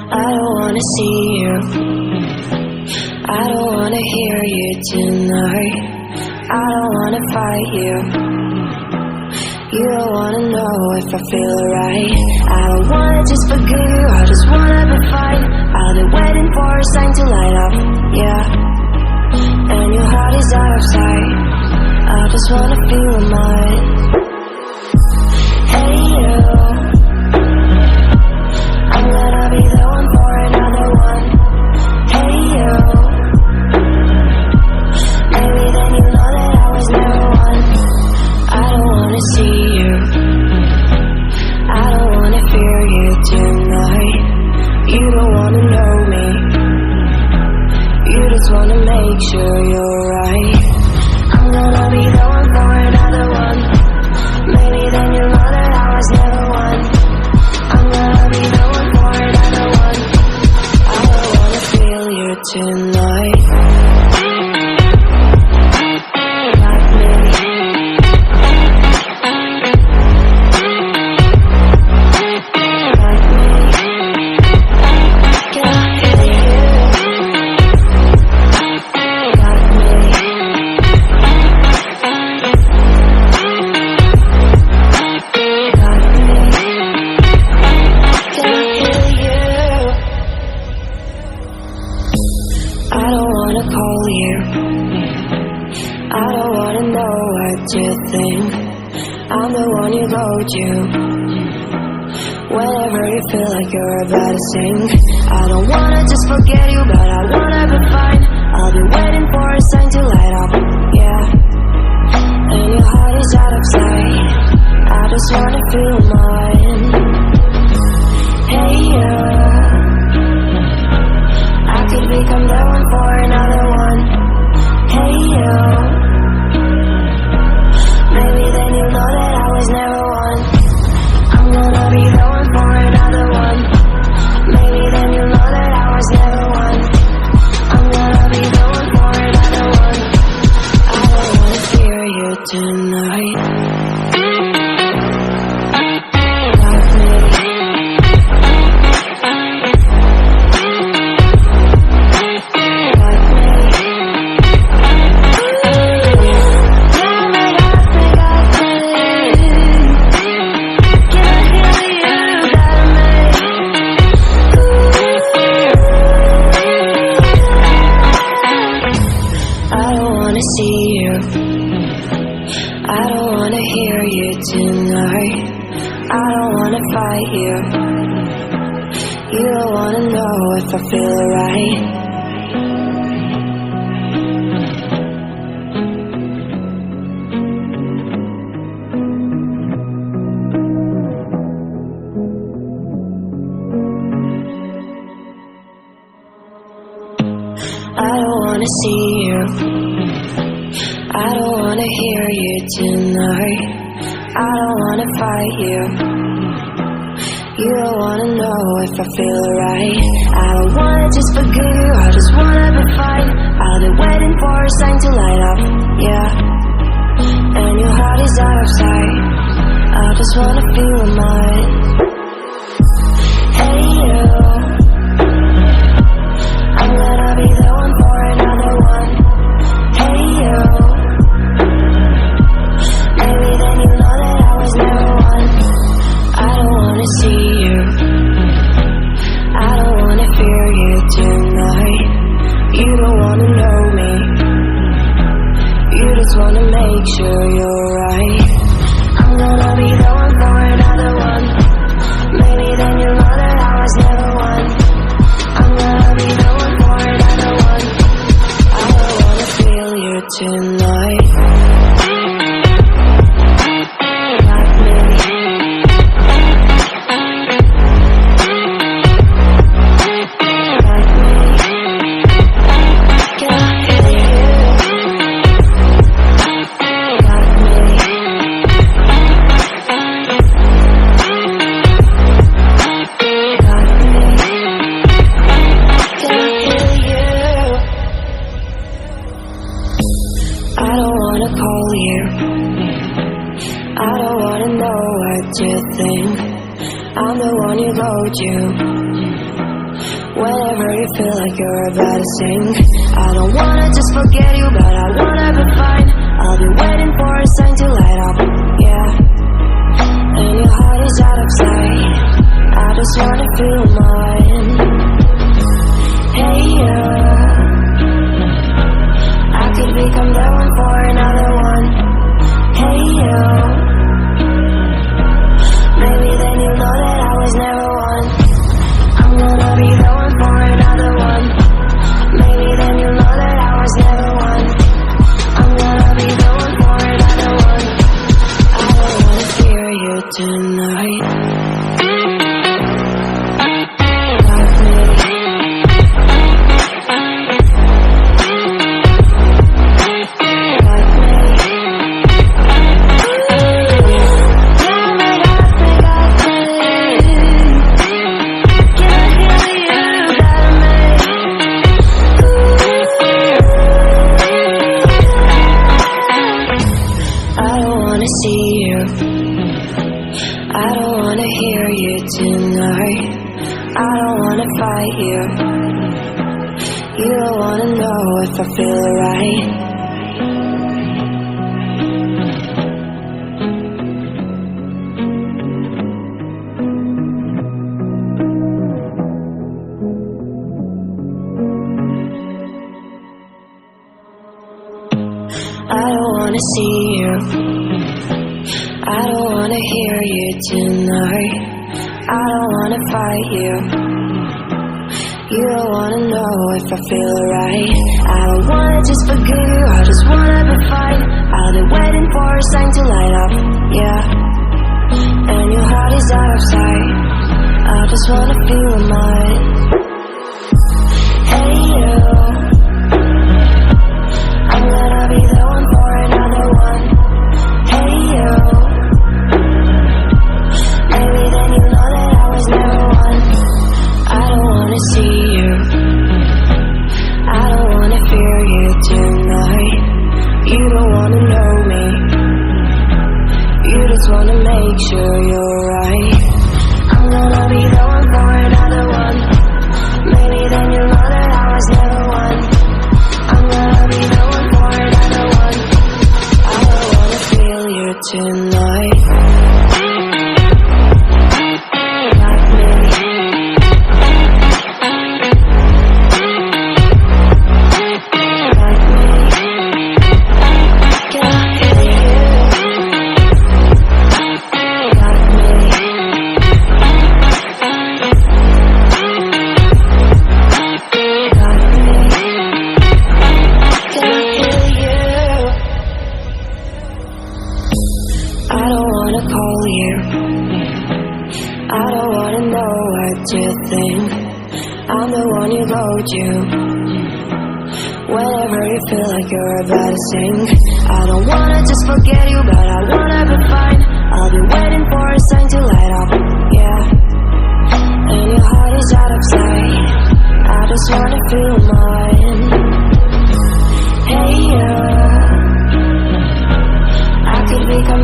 I don't wanna see you, I don't wanna hear you tonight. I don't wanna fight you, you don't wanna know if I feel right. I don't wanna just forgive you, I just wanna be fine. I've been waiting for a sign to light up, yeah. And your heart is out of sight, I just wanna feel mine. Hey you, I'm gonna be the one for another one. Hey you, maybe then you know that I was never one. I don't wanna see you, I don't wanna fear you tonight. You don't wanna know me, you just wanna make sure you're right. I'm gonna be the one for another one. Maybe then you know that I was never one. I'm gonna be the one for another one. I don't wanna feel you tonight. Like me. Like me. Can I hear you? Like me. Like me. Can I hear you? I don't wanna call you, I don't wanna know what you think. I'm the one you go to whenever you feel like you're about to sink. I don't wanna just forget you, but I wanna be fine. I'll be waiting for a sign to light up, yeah. And your heart is out of sight, I just wanna feel mine. Hey you, I could become the one for another one. Hey you, maybe then you know that I was never one. I'm gonna be the one for another one. Maybe then you know that I was never one. I'm gonna be the one for another one. I don't wanna fear you tonight. Like me. Like me. I don't wanna see you, I don't wanna hear you tonight. I don't wanna fight you, you don't wanna know if I feel right. I don't wanna see you, I don't wanna hear you tonight. I don't wanna fight you, you don't wanna know if I feel right. I don't wanna just forgive you, I just wanna be fine. I've been waiting for a sign to light up, yeah. And your heart is out of sight, I just wanna feel mine. Hey you, I'm gonna be the one for another one. Hey you, maybe then you know that I was never one. I don't wanna see you, I don't wanna fear you tonight. You don't wanna know me, you just wanna make sure you're right. I'm gonna be the one for another one. Maybe then you know that I was never one. I'm gonna be the one for another one. I don't wanna feel you tonight. Like me. Like me. Can I hear you? Like me. Like me. Can I hear you? I don't wanna call you, I don't wanna know what you think. I'm the one you go to Whenever you feel like you're about to sink, I don't wanna just forget you, but I wanna be fine. I'll be waiting for a sign to light up, yeah. And your heart is out of sight, I just wanna feel mine. Hey you, I could become the one for another one. Hey you, maybe then you'll know that I was never one. I'm gonna be the one for another one. Maybe then you'll know that I was never one. I'm gonna be the one for another one. I don't wanna fear you tonight. I don't wanna hear you tonight. I don't wanna fight you. You don't wanna know if I feel right. I don't wanna see you. I don't wanna hear you tonight. I don't wanna fight you. You don't wanna know if I feel right. I don't wanna just forgive you, I just wanna be fine. I'll be waiting for a sign to light up, yeah. And your heart is out of sight, I just wanna feel mine. Hey you, I'm gonna be the one for another one. Hey you, maybe then you know that I was never one. I don't wanna see you, I don't wanna fear you tonight. You don't wanna know me, you just wanna make sure you're right. I'm gonna be the one for another one. Maybe then you know that I was never one. I'm gonna be the one for another one. I don't wanna feel you tonight. I don't wanna call you, I don't wanna know what you think. I'm the one you go to whenever you feel like you're about to sink. I don't wanna just forget you, but I wanna be fine. I'll be waiting for a sign to light up, yeah. And your heart is out of sight, I just wanna feel